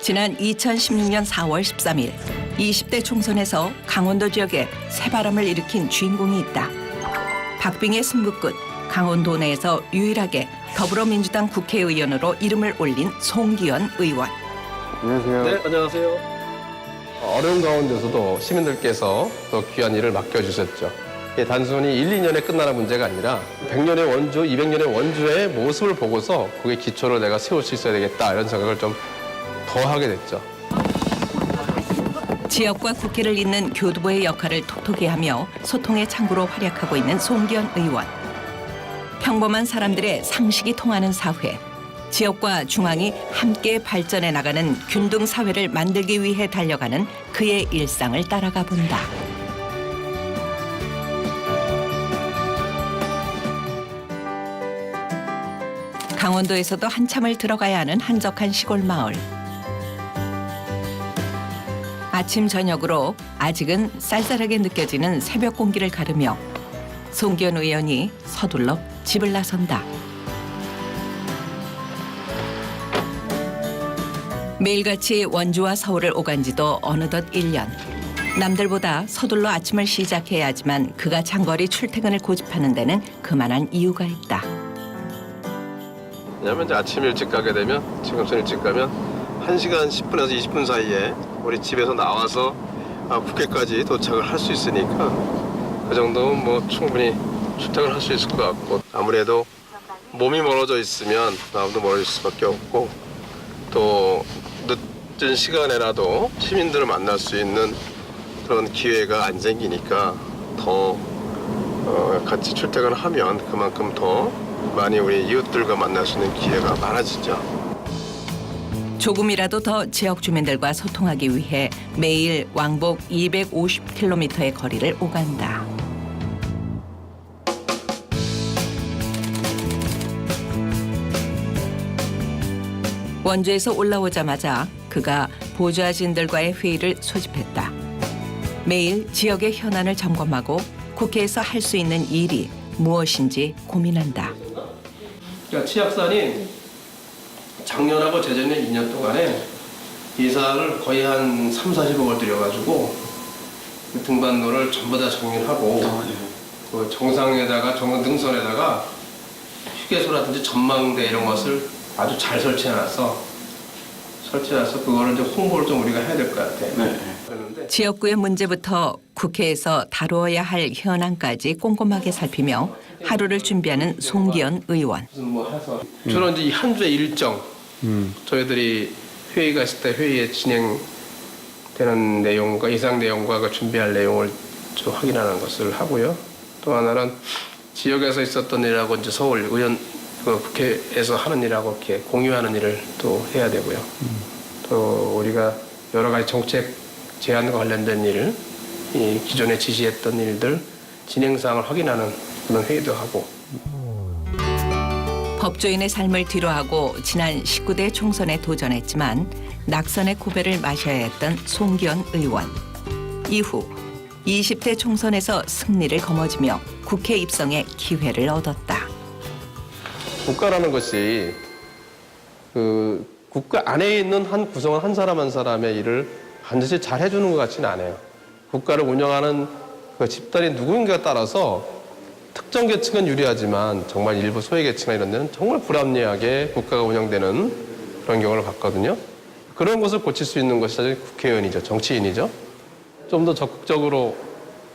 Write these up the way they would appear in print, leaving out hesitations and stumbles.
지난 2016년 4월 13일 20대 총선에서 강원도 지역에 새바람을 일으킨 주인공이 있다. 박빙의 승부 끝 강원도 내에서 유일하게 더불어민주당 국회의원으로 이름을 올린 송기현 의원. 안녕하세요. 네, 안녕하세요. 어려운 가운데서도 시민들께서 더 귀한 일을 맡겨주셨죠. 이게 단순히 1, 2년에 끝나는 문제가 아니라 100년의 원주, 200년의 원주의 모습을 보고서 그게 기초를 내가 세울 수 있어야 되겠다 이런 생각을 좀 더 하게 됐죠. 지역과 국회를 잇는 교두보의 역할을 톡톡히 하며 소통의 창구로 활약하고 있는 송기현 의원. 평범한 사람들의 상식이 통하는 사회, 지역과 중앙이 함께 발전해 나가는 균등 사회를 만들기 위해 달려가는 그의 일상을 따라가 본다. 강원도에서도 한참을 들어가야 하는 한적한 시골 마을. 아침 저녁으로 아직은 쌀쌀하게 느껴지는 새벽 공기를 가르며 송기현 의원이 서둘러 집을 나선다. 매일같이 원주와 서울을 오간 지도 어느덧 1년. 남들보다 서둘러 아침을 시작해야 하지만 그가 장거리 출퇴근을 고집하는 데는 그만한 이유가 있다. 왜냐면 이제 아침 일찍 가게 되면, 지금처럼 일찍 가면 1시간 10분에서 20분 사이에 우리 집에서 나와서 국회까지 도착을 할 수 있으니까 그 정도면 뭐 충분히 출퇴근을 할 수 있을 것 같고, 아무래도 몸이 멀어져 있으면 마음도 멀어질 수밖에 없고, 또 늦은 시간에라도 시민들을 만날 수 있는 그런 기회가 안 생기니까 더 같이 출퇴근을 하면 그만큼 더 많이 우리 이웃들과 만날 수 있는 기회가 많아지죠. 조금이라도 더 지역 주민들과 소통하기 위해 매일 왕복 250km의 거리를 오간다. 원주에서 올라오자마자 그가 보좌진들과의 회의를 소집했다. 매일 지역의 현안을 점검하고 국회에서 할 수 있는 일이 무엇인지 고민한다. 그러니까 치약산이 작년하고 재작년 2년 동안에 예산을 거의 한 3, 40억을 들여가지고 그 등반로를 전부 다 정리하고 그 정상에다가 정등선에다가 휴게소라든지 전망대 이런 것을 아주 잘 설치해놔서 그거를 이제 홍보를 좀 우리가 해야 될 것 같아. 그랬는데 지역구의 문제부터 국회에서 다루어야 할 현안까지 꼼꼼하게 살피며 하루를 준비하는 송기현 의원. 무슨 뭐 해서 주로 이제 이 한 주의 일정, 저희들이 회의가 있을 때 회의에 진행되는 내용과 예상 내용과 그 준비할 내용을 좀 확인하는 것을 하고요. 또 하나는 지역에서 있었던 일하고 이제 서울 의원 그 국회에서 하는 일하고 이렇게 공유하는 일을 또 해야 되고요. 또 우리가 여러 가지 정책 제안과 관련된 일, 이 기존에 지시했던 일들 진행 사항을 확인하는 그런 회의도 하고. 법조인의 삶을 뒤로하고 지난 19대 총선에 도전했지만 낙선의 고배를 마셔야 했던 송기현 의원. 이후 20대 총선에서 승리를 거머쥐며 국회 입성의 기회를 얻었다. 국가라는 것이 그 국가 안에 있는 한 구성원 한 사람 한 사람의 일을 반드시 잘 해주는 것 같지는 않아요. 국가를 운영하는 그 집단이 누구인가에 따라서 특정 계층은 유리하지만 정말 일부 소외 계층이나 이런 데는 정말 불합리하게 국가가 운영되는 그런 경우를 봤거든요. 그런 것을 고칠 수 있는 것이 사실 국회의원이죠. 정치인이죠. 좀 더 적극적으로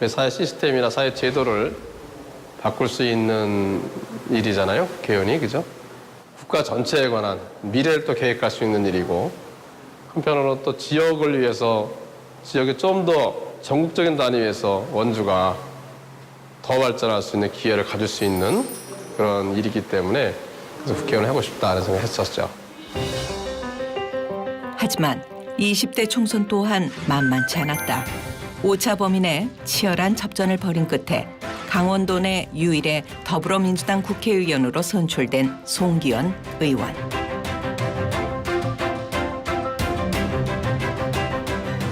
사회 시스템이나 사회 제도를 바꿀 수 있는 일이잖아요. 국회의원이. 그죠? 국가 전체에 관한 미래를 또 계획할 수 있는 일이고, 한편으로는 또 지역을 위해서 지역에 좀 더 전국적인 단위에서 원주가 더 발전할 수 있는 기회를 가질 수 있는 그런 일이기 때문에 그래서 국회의원을 하고 싶다는 생각을 했었죠. 하지만 20대 총선 또한 만만치 않았다. 5차 범인의 치열한 접전을 벌인 끝에 강원도 내 유일의 더불어민주당 국회의원으로 선출된 송기현 의원.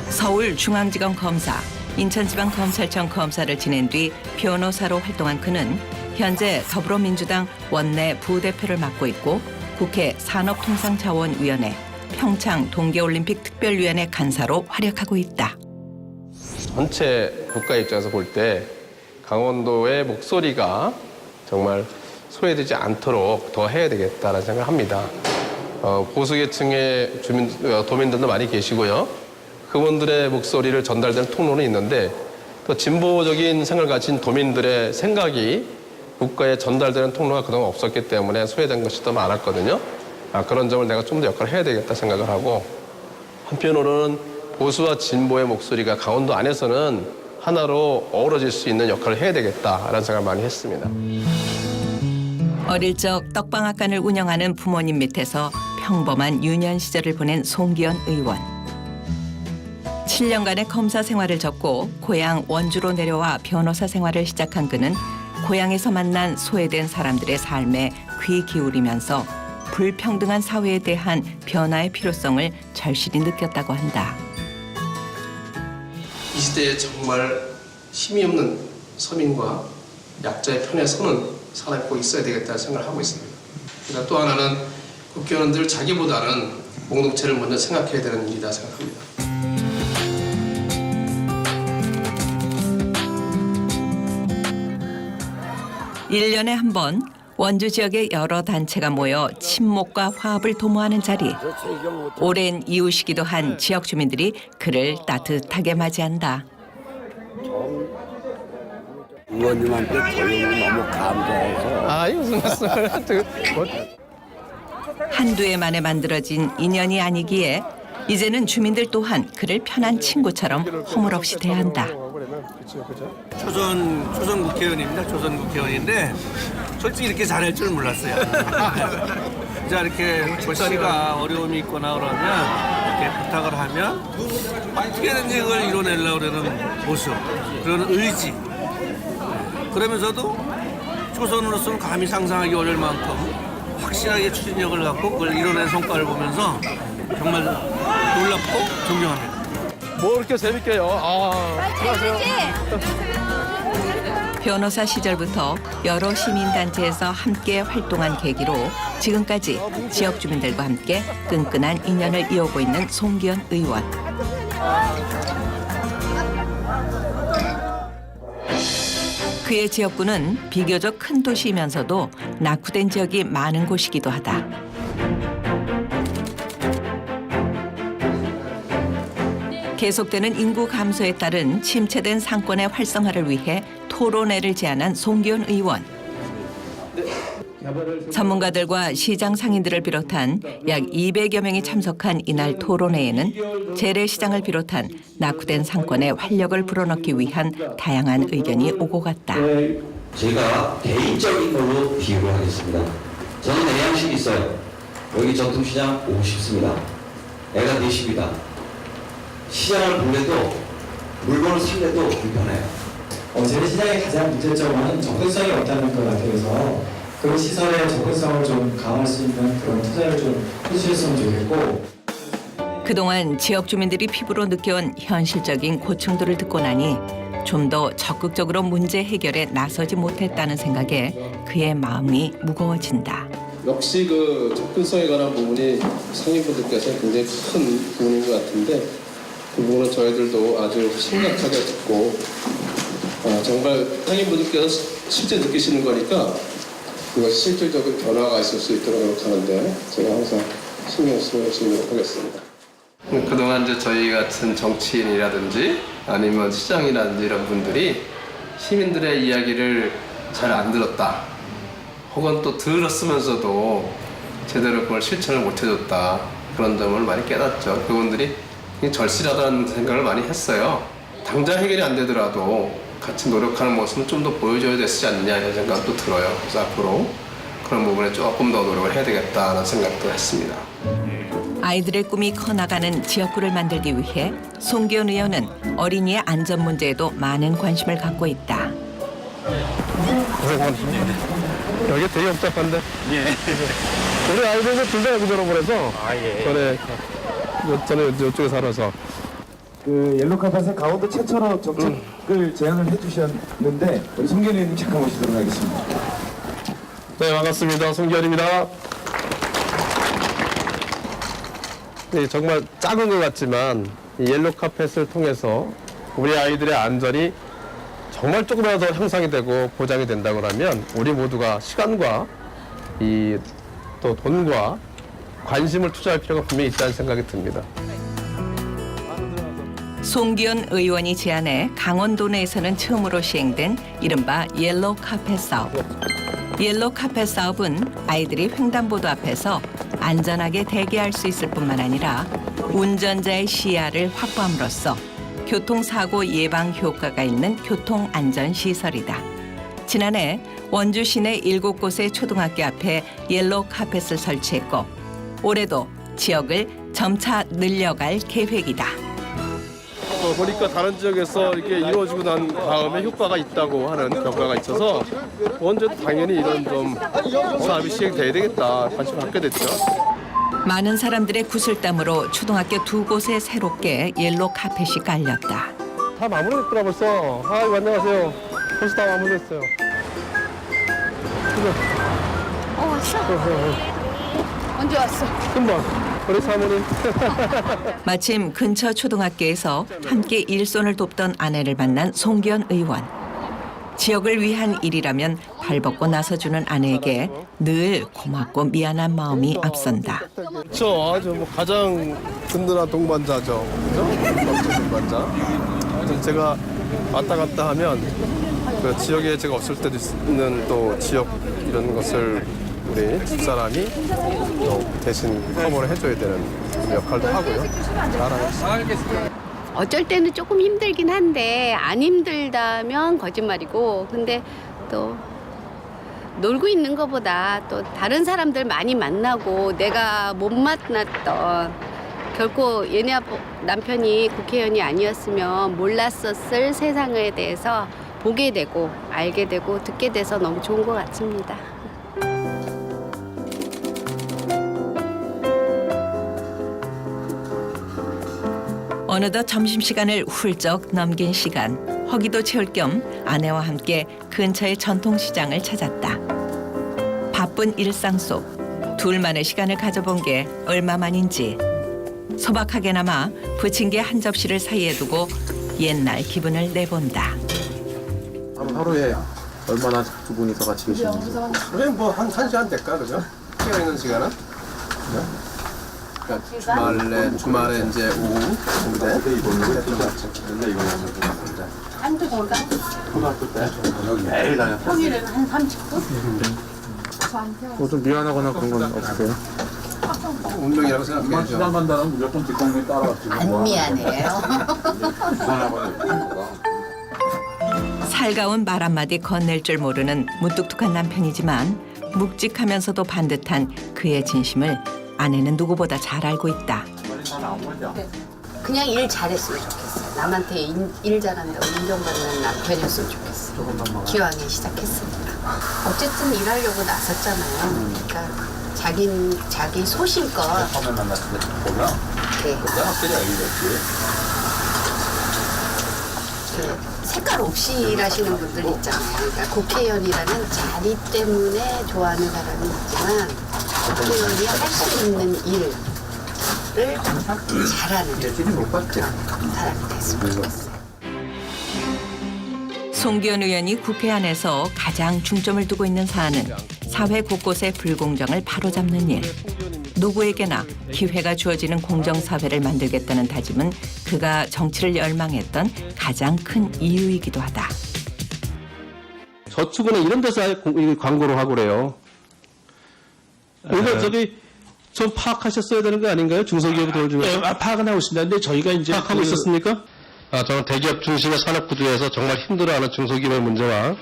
서울중앙지검 검사, 인천지방검찰청 검사를 지낸 뒤 변호사로 활동한 그는 현재 더불어민주당 원내 부대표를 맡고 있고 국회 산업통상자원위원회 평창 동계올림픽 특별위원회 간사로 활약하고 있다. 전체 국가 입장에서 볼 때 강원도의 목소리가 정말 소외되지 않도록 더 해야 되겠다는 생각을 합니다. 보수계층의 도민들도 많이 계시고요. 그분들의 목소리를 전달되는 통로는 있는데 또 진보적인 생각을 가진 도민들의 생각이 국가에 전달되는 통로가 그동안 없었기 때문에 소외된 것이 더 많았거든요. 그런 점을 내가 좀 더 역할을 해야 되겠다 생각을 하고, 한편으로는 보수와 진보의 목소리가 강원도 안에서는 하나로 어우러질 수 있는 역할을 해야 되겠다라는 생각을 많이 했습니다. 어릴 적 떡방앗간을 운영하는 부모님 밑에서 평범한 유년 시절을 보낸 송기현 의원. 7년간의 검사 생활을 접고 고향 원주로 내려와 변호사 생활을 시작한 그는 고향에서 만난 소외된 사람들의 삶에 귀 기울이면서 불평등한 사회에 대한 변화의 필요성을 절실히 느꼈다고 한다. 이 시대에 정말 힘이 없는 서민과 약자의 편에 서는 사람이 꼭 있어야 되겠다는 생각을 하고 있습니다. 그러니까 또 하나는 국회의원은 늘 자기보다는 공동체를 먼저 생각해야 되는 일이다 생각합니다. 일년에 한 번 원주 지역의 여러 단체가 모여 친목과 화합을 도모하는 자리. 오랜 이웃이기도 한 지역 주민들이 그를 따뜻하게 맞이한다. 의원님한테 도움이 너무 감사해서 무슨 말씀을 한두 해 만에 만들어진 인연이 아니기에 이제는 주민들 또한 그를 편한 친구처럼 허물없이 대한다. 초선 국회의원입니다. 초선 국회의원인데 솔직히 이렇게 잘할 줄 몰랐어요. 진짜 이렇게 조씨가 어려움이 있거나 그러면 이렇게 부탁을 하면 어떻게든지 그걸 이뤄내려고 그러는 모습, 그런 의지. 그러면서도 초선으로서는 감히 상상하기 어려울 만큼 확실하게 추진력을 갖고 그걸 이뤄낸 성과를 보면서 정말 놀랍고 존경합니다. 뭐 이렇게 재밌게요. 수고하세요. 변호사 시절부터 여러 시민단체에서 함께 활동한 계기로 지금까지 지역 주민들과 함께 끈끈한 인연을 이어오고 있는 송기현 의원. 그의 지역구는 비교적 큰 도시이면서도 낙후된 지역이 많은 곳이기도 하다. 계속되는 인구 감소에 따른 침체된 상권의 활성화를 위해 토론회를 제안한 송기현 의원. 전문가들과 시장 상인들을 비롯한 약 200여 명이 참석한 이날 토론회에는 재래시장을 비롯한 낙후된 상권에 활력을 불어넣기 위한 다양한 의견이 오고 갔다. 제가 개인적인 걸로 비유를 하겠습니다. 저는 애양식이 있어요. 여기 전통시장 오고 싶습니다. 애가 넷입니다. 시장을 볼래도 물건을 살래도 불편해요. 재래시장의 가장 문제점은 접근성이 없다는 것 같아서 그 시설의 접근성을 좀 강화할 수 있는 그런 투자를 좀 해주셨으면 좋겠고, 그동안 지역 주민들이 피부로 느껴온 현실적인 고충들을 듣고 나니 좀 더 적극적으로 문제 해결에 나서지 못했다는 생각에 그의 마음이 무거워진다. 역시 그 접근성에 관한 부분이 상인분들께서 굉장히 큰 부분인 것 같은데, 그 부분은 저희들도 아주 심각하게 듣고 정말 상인분들께서 실제 느끼시는 거니까 그것이 실질적인 변화가 있을 수 있도록 노력하는데 제가 항상 신경 쓰도록 하겠습니다. 그동안 이제 저희 같은 정치인이라든지 아니면 시장이라든지 이런 분들이 시민들의 이야기를 잘 안 들었다, 혹은 또 들었으면서도 제대로 그걸 실천을 못 해줬다, 그런 점을 많이 깨닫죠. 그분들이 절실하다는 생각을 많이 했어요. 당장 해결이 안 되더라도 같이 노력하는 모습은 좀 더 보여줘야 되지 않느냐 이런 생각도 들어요. 그래서 앞으로 그런 부분에 조금 더 노력을 해야 되겠다는 생각도 했습니다. 아이들의 꿈이 커나가는 지역구를 만들기 위해 송기현 의원은 어린이의 안전 문제에도 많은 관심을 갖고 있다. 여기 되게 복잡한데? 우리 아이들도 둘 다 여기 졸업을 해서 저는 이쪽에 살아서 그 옐로카펫의 강원도 최초로 정책을 제안을 해주셨는데 우리 송기현 의원님 잠깐 모시도록 하겠습니다. 네, 반갑습니다. 송기현입니다. 정말 작은 것 같지만 이 옐로우 카펫을 통해서 우리 아이들의 안전이 정말 조금이라도 향상이 되고 보장이 된다고 하면 우리 모두가 시간과 또 돈과 관심을 투자할 필요가 분명히 있다는 생각이 듭니다. 송기현 의원이 제안해 강원도 내에서는 처음으로 시행된 이른바 옐로우 카펫 사업. 옐로우 카펫 사업은 아이들이 횡단보도 앞에서 안전하게 대기할 수 있을 뿐만 아니라 운전자의 시야를 확보함으로써 교통사고 예방 효과가 있는 교통안전시설이다. 지난해 원주 시내 7곳의 초등학교 앞에 옐로우 카펫을 설치했고 올해도 지역을 점차 늘려갈 계획이다. 보니까 다른 지역에서 이렇게 이루어지고 난 다음에 효과가 있다고 하는 결과가 있어서 원주도 당연히 이런 좀 사업이 시행돼야 되겠다 관심 갖게 됐죠. 많은 사람들의 구슬땀으로 초등학교 2곳에 새롭게 옐로우 카펫이 깔렸다. 다 마무리됐더라 벌써. 아이고 안녕하세요. 벌써 다 마무리됐어요. 왔어? 언제 왔어? 금방. 우리 사모님. 마침 근처 초등학교에서 함께 일손을 돕던 아내를 만난 송기현 의원. 지역을 위한 일이라면 발벗고 나서주는 아내에게 늘 고맙고 미안한 마음이 앞선다. 그렇죠. 아주 뭐 가장 든든한 동반자죠. 그죠? 동반자. 하여튼 제가 왔다 갔다 하면 그 지역에 제가 없을 때도 있는 또 지역 이런 것을 우리 집사람이 또 대신 커버를 해줘야 되는 역할도 하고요. 잘하고 어쩔 때는 조금 힘들긴 한데 안 힘들다면 거짓말이고 근데 또 놀고 있는 것보다 또 다른 사람들 많이 만나고 내가 못 만났던 결코 얘네 남편이 국회의원이 아니었으면 몰랐었을 세상에 대해서 보게 되고 알게 되고 듣게 돼서 너무 좋은 것 같습니다. 어느덧 점심시간을 훌쩍 넘긴 시간. 허기도 채울 겸 아내와 함께 근처의 전통시장을 찾았다. 바쁜 일상 속 둘만의 시간을 가져본 게 얼마만인지 소박하게나마 부침개 한 접시를 사이에 두고 옛날 기분을 내본다. 하루에 얼마나 두 분이서 같이 계시는지? 그래 뭐한 1시간 될까 그죠? 끼어 있는 시간은? 네. 그러니까 주말에 이제 오후 한두 시간? 초등학교 때 여기 매일 다녔어요. 평일에는 한 30분? 좀 미안하거나 그런 건 없으세요? 운명이라고 생각해야죠. 시간 간다는 무조건 뒷광고에 따라갔지. 안 미안해요. 살가운 말 한마디 건넬 줄 모르는 무뚝뚝한 남편이지만 묵직하면서도 반듯한 그의 진심을 아내는 누구보다 잘 알고 있다. 그냥 일 잘했으면 좋겠어요. 남한테 일 잘한다고 인정받는 남편이었으면 좋겠어요. 기왕에 시작했으니까. 어쨌든 일하려고 나섰잖아요. 그러니까 자기 소신껏. 처음에 만났을 때 보면 네. 그때 확실히 알게 됐지. 색깔 없이 일하시는 분들 있잖아요. 그러니까 국회의원이라는 자리 때문에 좋아하는 사람이 있지만 국회의원이 할 수 있는 일을 잘하는 사람이 됐으면 좋겠어요. 송기현 의원이 국회 안에서 가장 중점을 두고 있는 사안은 사회 곳곳의 불공정을 바로잡는 일. 누구에게나 기회가 주어지는 공정사회를 만들겠다는 다짐은 그가 정치를 열망했던 가장 큰 이유이기도 하다. 저축은행 이런 데서 광고를 하고 그래요. 이거 좀 파악하셨어야 되는 거 아닌가요? 중소기업 도와주면서. 파악은 하고 있습니다. 근데 저희가 이제 파악하고 있었습니까? 저는 대기업 중심의 산업 구조에서 정말 힘들어하는 중소기업의 문제와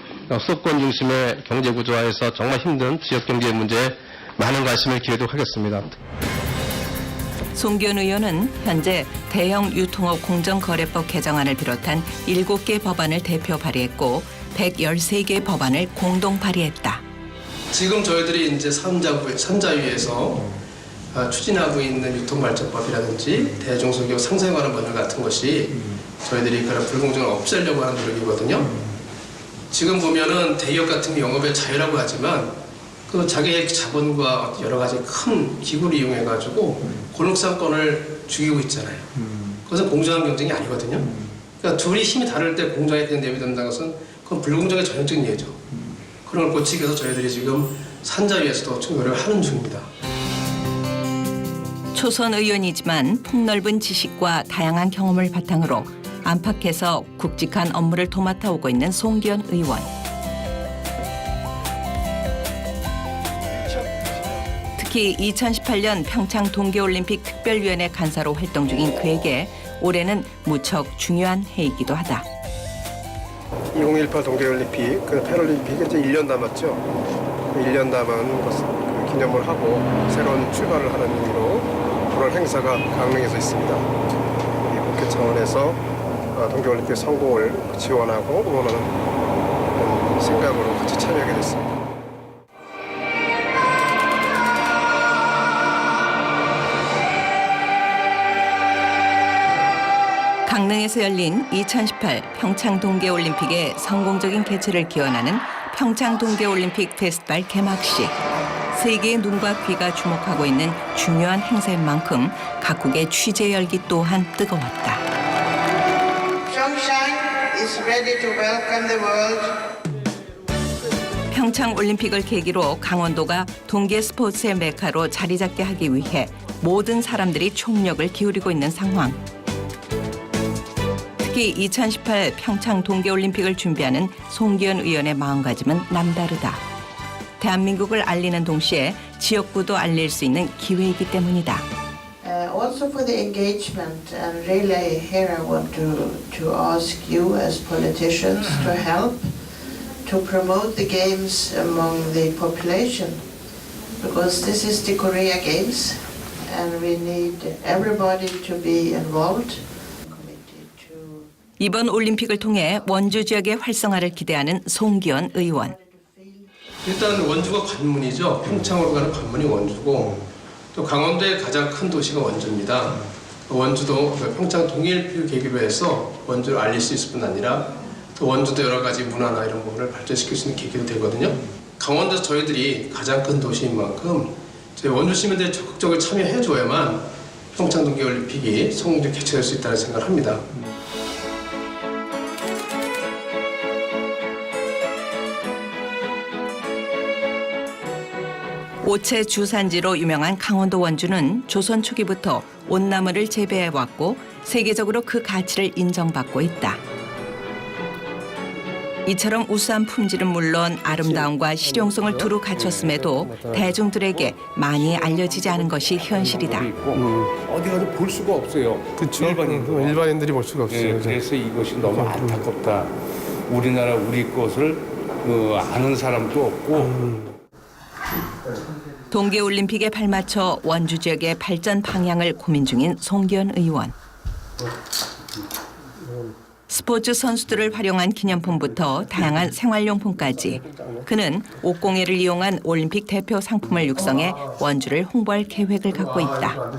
수도권 중심의 경제 구조화에서 정말 힘든 지역 경제 문제에 많은 관심을 기울이도록 하겠습니다. 송기현 의원은 현재 대형 유통업 공정거래법 개정안을 비롯한 7개 법안을 대표 발의했고 113개 법안을 공동 발의했다. 지금 저희들이 이제 산자위에서 추진하고 있는 유통발전법이라든지 대중소기업 상생에 관한 법률 같은 것이 저희들이 그런 불공정을 없애려고 하는 노력이거든요. 지금 보면은 대기업 같은 게 영업의 자유라고 하지만 또 자기의 자본과 여러 가지 큰 기구를 이용해가지고 골목상권을 죽이고 있잖아요. 그것은 공정한 경쟁이 아니거든요. 그러니까 둘이 힘이 다를 때 공정하게 그냥 내비둔다는 것은 그건 불공정의 전형적인 예죠. 그런 걸 고치기 위해서 저희들이 지금 산자위에서도 좀 노력을 하는 중입니다. 초선 의원이지만 폭넓은 지식과 다양한 경험을 바탕으로 안팎에서 굵직한 업무를 도맡아 오고 있는 송기현 의원. 특히 2018년 평창 동계올림픽 특별위원회 간사로 활동 중인 그에게 올해는 무척 중요한 해이기도 하다. 2018 동계올림픽, 그 패럴림픽에 이제 1년 남았죠. 1년 남은 것을 기념을 하고 새로운 출발을 하는 의미로 그런 행사가 강릉에서 있습니다. 이 국회 차원에서 동계올림픽 성공을 지원하고 응원하는 생각으로 같이 참여하게 됐습니다. 강릉에서 열린 2018 평창 동계올림픽의 성공적인 개최를 기원하는 평창 동계올림픽 페스티벌 개막식. 세계의 눈과 귀가 주목하고 있는 중요한 행사인 만큼 각국의 취재 열기 또한 뜨거웠다. 평창 올림픽을 계기로 강원도가 동계 스포츠의 메카로 자리 잡게 하기 위해 모든 사람들이 총력을 기울이고 있는 상황. 특히 2018 평창 동계올림픽을 준비하는 송기현 의원의 마음가짐은 남다르다. 대한민국을 알리는 동시에 지역구도 알릴 수 있는 기회이기 때문이다. Also for the engagement, and really here I want to ask you as politicians to help to promote the games among the population, because this is the Korea Games and we need everybody to be involved. 이번 올림픽을 통해 원주 지역의 활성화를 기대하는 송기현 의원. 일단 원주가 관문이죠. 평창으로 가는 관문이 원주고 또 강원도의 가장 큰 도시가 원주입니다. 원주도 평창 동계올림픽을 계기로 해서 원주를 알릴 수 있을 뿐 아니라 또 원주도 여러 가지 문화나 이런 부분을 발전시킬 수 있는 계기도 되거든요. 강원도에서 저희들이 가장 큰 도시인 만큼 저희 원주 시민들이 적극적으로 참여해줘야만 평창 동계올림픽이 성공적으로 개최될 수 있다는 생각을 합니다. 오체 주산지로 유명한 강원도 원주는 조선 초기부터 온나무를 재배해왔고 세계적으로 그 가치를 인정받고 있다. 이처럼 우수한 품질은 물론 아름다움과 실용성을 두루 갖췄음에도 대중들에게 많이 알려지지 않은 것이 현실이다. 어디 가서 볼 수가 없어요. 그렇죠. 일반인들이 볼 수가 없어요. 그래서 이것이 너무 안타깝다. 우리나라 우리 것을 아는 사람도 없고. 동계올림픽에 발맞춰 원주 지역의 발전 방향을 고민 중인 송기현 의원. 스포츠 선수들을 활용한 기념품부터 다양한 생활용품까지 그는 옥공예를 이용한 올림픽 대표 상품을 육성해 원주를 홍보할 계획을 갖고 있다.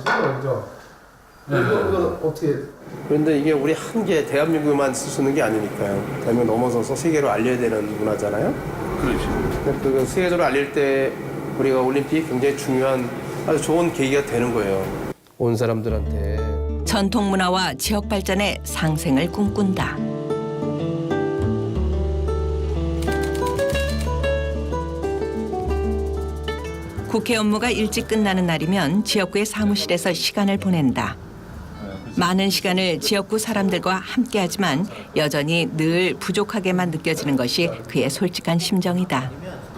그런데 이게 우리 한 개 대한민국에만 쓸 수 있는 게 아니니까요. 대한민국 넘어서서 세계로 알려야 되는 문화잖아요. 그렇죠. 그 세계적으로 알릴 때 우리가 올림픽이 굉장히 중요한 아주 좋은 계기가 되는 거예요. 온 사람들한테. 전통 문화와 지역 발전의 상생을 꿈꾼다. 국회 업무가 일찍 끝나는 날이면 지역구의 사무실에서 시간을 보낸다. 많은 시간을 지역구 사람들과 함께하지만 여전히 늘 부족하게만 느껴지는 것이 그의 솔직한 심정이다.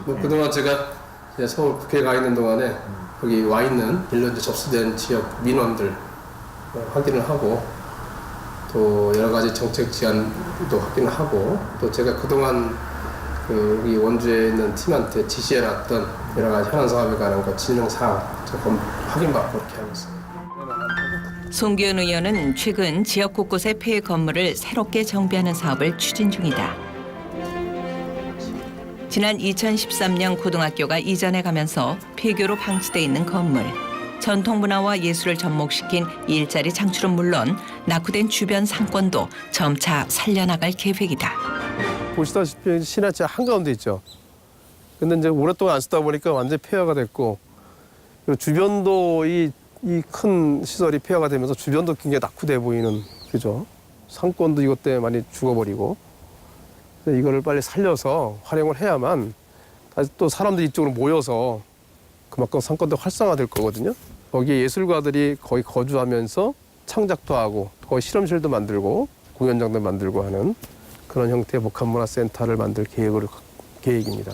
그동안 제가 서울 국회에 가 있는 동안에 여기 와 있는 일로 접수된 지역 민원들 확인을 하고 또 여러 가지 정책 제안도 확인을 하고 또 제가 그동안 우리 원주에 있는 팀한테 지시해놨던 여러 가지 현안 사업에 관한 것 진행 사항 조금 확인받고 이렇게 하고 있습니다. 송기현 의원은 최근 지역 곳곳의 폐해 건물을 새롭게 정비하는 사업을 추진 중이다. 지난 2013년 고등학교가 이전해 가면서 폐교로 방치돼 있는 건물. 전통 문화와 예술을 접목시킨 일자리 창출은 물론 낙후된 주변 상권도 점차 살려나갈 계획이다. 보시다시피 신화채 한가운데 있죠. 근데 이제 오랫동안 안 쓰다 보니까 완전히 폐허가 됐고, 그리고 주변도 이 큰 시설이 폐허가 되면서 주변도 굉장히 낙후돼 보이는, 그죠? 상권도 이것 때문에 많이 죽어버리고, 그래서 이거를 빨리 살려서 활용을 해야만 다시 또 사람들이 이쪽으로 모여서 그만큼 상권도 활성화될 거거든요. 거기에 예술가들이 거기 거주하면서 창작도 하고, 거기 실험실도 만들고, 공연장도 만들고 하는 그런 형태의 복합문화센터를 만들 계획입니다.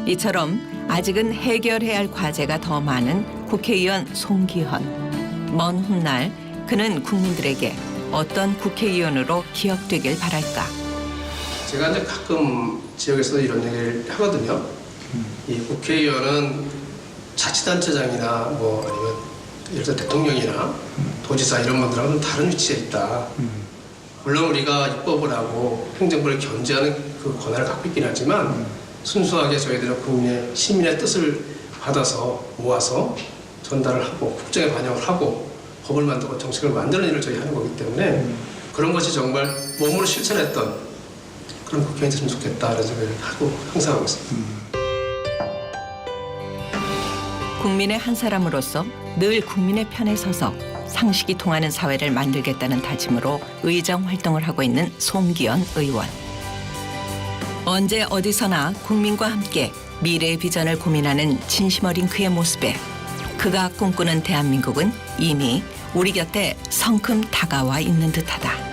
이처럼 아직은 해결해야 할 과제가 더 많은 국회의원 송기현. 먼 훗날 그는 국민들에게 어떤 국회의원으로 기억되길 바랄까. 제가 이제 가끔 지역에서 이런 얘기를 하거든요. 이 국회의원은 자치단체장이나 뭐 아니면 예를 들어 대통령이나 도지사 이런 분들하고는 다른 위치에 있다. 물론 우리가 입법을 하고 행정부를 견제하는 그 권한을 갖고 있긴 하지만 순수하게 저희들은 국민의 시민의 뜻을 받아서 모아서 전달을 하고 국정에 반영을 하고 법을 만들고 정책을 만드는 일을 저희 하는 거기 때문에 그런 것이 정말 몸으로 실천했던 그런 국회의원이 됐으면 좋겠다라는 생각을 하고 항상 하고 있습니다. 국민의 한 사람으로서 늘 국민의 편에 서서 상식이 통하는 사회를 만들겠다는 다짐으로 의정 활동을 하고 있는 송기현 의원. 언제 어디서나 국민과 함께 미래의 비전을 고민하는 진심 어린 그의 모습에 그가 꿈꾸는 대한민국은 이미 우리 곁에 성큼 다가와 있는 듯하다.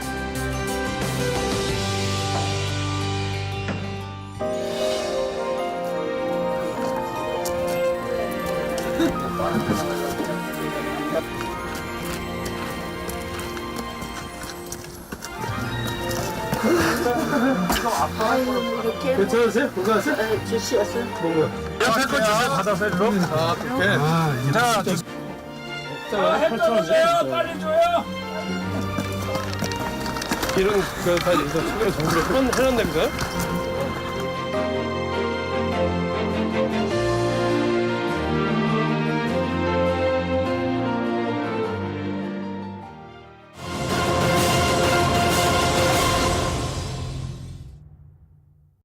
괜찮으세요? 괜찮으세요? 주시었어요? 옆에 거 주세요. 받아서 일로. 아, 그렇게. 자, 펼쳐주세요. 빨리 줘요. 이런 그 다 정부로 해놨답니다.